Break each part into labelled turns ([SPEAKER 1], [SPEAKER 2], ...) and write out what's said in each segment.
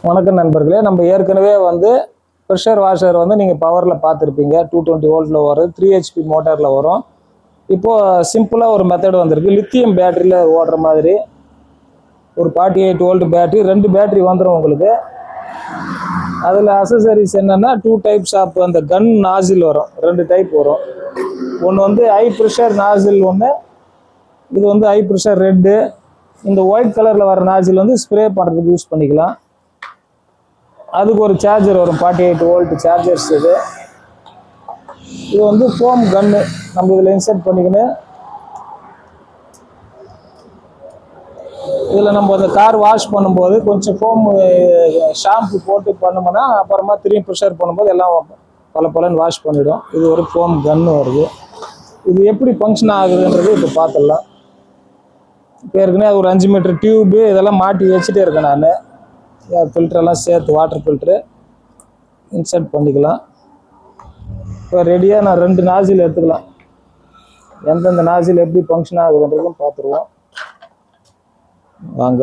[SPEAKER 1] வணக்கம் நண்பர்களே, நம்ம ஏற்கனவே வந்து ப்ரெஷர் வாஷர் வந்து நீங்கள் பவரில் பார்த்துருப்பீங்க. 220 வோல்ட்டில் வரும், 3 HP மோட்டாரில் வரும். இப்போது சிம்பிளாக ஒரு மெத்தட் வந்திருக்கு. லித்தியம் பேட்டரியில் ஓடுற மாதிரி ஒரு 48 வோல்ட் பேட்டரி, 2 பேட்டரி வந்துடும் உங்களுக்கு. அதில் அசசரிஸ் என்னென்னா 2 டைப்ஸ் ஆஃப் அந்த கன் நாசில் வரும். 2 டைப் வரும். ஒன்று வந்து ஹை ப்ரெஷர் நாசில் ஒன்று, இது வந்து ஹை ப்ரெஷர் ரெட்டு. இந்த ஒயிட் கலரில் வர நாசில் வந்து ஸ்ப்ரே பண்ணுறதுக்கு யூஸ் பண்ணிக்கலாம். அதுக்கு ஒரு சார்ஜர் வரும், 48 வோல்ட் சார்ஜர்ஸ். இது வந்து ஃபோம் கன்னு. நம்ம இதில் இன்சர்ட் பண்ணிக்கணும். இதில் நம்ம அந்த கார் வாஷ் பண்ணும்போது கொஞ்சம் ஃபோம் ஷாம்பு போட்டு பண்ணோம்னா அப்புறமா திரும்பி ப்ரெஷர் பண்ணும்போது எல்லாம் பலன்னு வாஷ் பண்ணிவிடும். இது ஒரு ஃபோம் கன்னு வருது. இது எப்படி ஃபங்க்ஷன் ஆகுதுன்றது இப்போ பார்த்துடலாம். இப்போ ஏற்கனவே அது ஒரு 5 மீட்டர் டியூபு இதெல்லாம் மாட்டி வச்சுட்டே இருக்கேன் நான். ஃபில்டரெல்லாம் சேர்த்து வாட்டர் ஃபில்ட்ரு இன்சர்ட் பண்ணிக்கலாம். இப்போ ரெடியாக நான் 2 நாசில் எடுத்துக்கலாம். எந்தெந்த நாசில் எப்படி ஃபங்க்ஷன் ஆகுதுன்றதும் பார்த்துருவோம் வாங்க.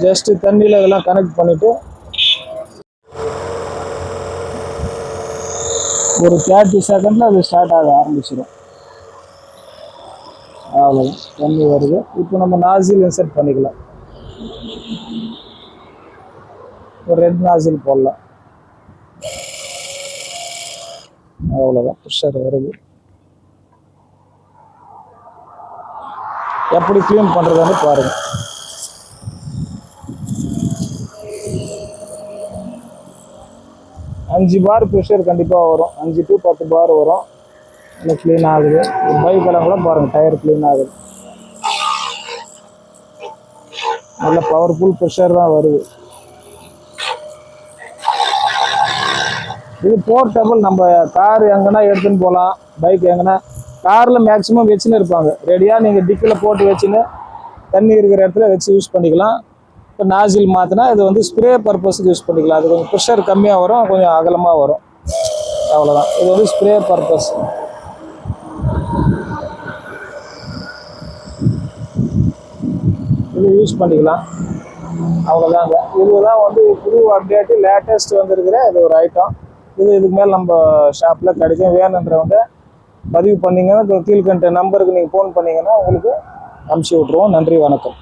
[SPEAKER 1] ஜஸ்ட் தண்ணியில் இதெல்லாம் கனெக்ட் பண்ணிவிட்டு ஒரு 30 செகண்டில் அது ஸ்டார்ட் ஆக ஆரம்பிச்சிடும். அவ்வளோதான், தண்ணி வருது. இப்போ நம்ம நாசில் இன்சர்ட் பண்ணிக்கலாம். ஒரு ரெட் நாசில் போடலாம். அவ்வளோதான், ப்ரெஷர் வருது. எப்படி க்ளீன் பண்ணுறதுன்னு பாருங்கள். அஞ்சு பார் ப்ரெஷர் கண்டிப்பாக வரும். 5 to 10 பார் வரும். நல்லா க்ளீன் ஆகுது. பைக் எல்லாம் கூட பாருங்கள், டயர் க்ளீன் ஆகுது. நல்ல பவர்ஃபுல் ப்ரெஷர் தான் வருது. இது போர்ட்டபிள். நம்ம கார் எங்கன்னா எடுத்துன்னு போகலாம். பைக் எங்கன்னா காரில் மேக்ஸிமம் வச்சுன்னு இருப்பாங்க. ரெடியாக நீங்கள் டிக்கில் போட்டு வச்சுன்னு தண்ணி இருக்கிற இடத்துல வச்சு யூஸ் பண்ணிக்கலாம். இப்போ நாசில் மாற்றினா இது வந்து ஸ்ப்ரே பர்பஸுக்கு யூஸ் பண்ணிக்கலாம். அது கொஞ்சம் ப்ரெஷர் கம்மியாக வரும், கொஞ்சம் அகலமாக வரும். அவ்வளோதான், இது வந்து ஸ்ப்ரே பர்பஸ். இது யூஸ் பண்ணிக்கலாம். அவ்வளோதாங்க. இதுதான் வந்து புது அப்டேட்டு, லேட்டஸ்ட் வந்துருக்கிற இது ஒரு ஐட்டம். இதுக்கு மேலே நம்ம ஷாப்பில் கிடைக்கும். வேணுன்றவங்க பதிவு பண்ணிங்கன்னா கீழ்கண்ட நம்பருக்கு நீங்கள் ஃபோன் பண்ணிங்கன்னா உங்களுக்கு அனுப்பிச்சி விட்ருவோம். நன்றி, வணக்கம்.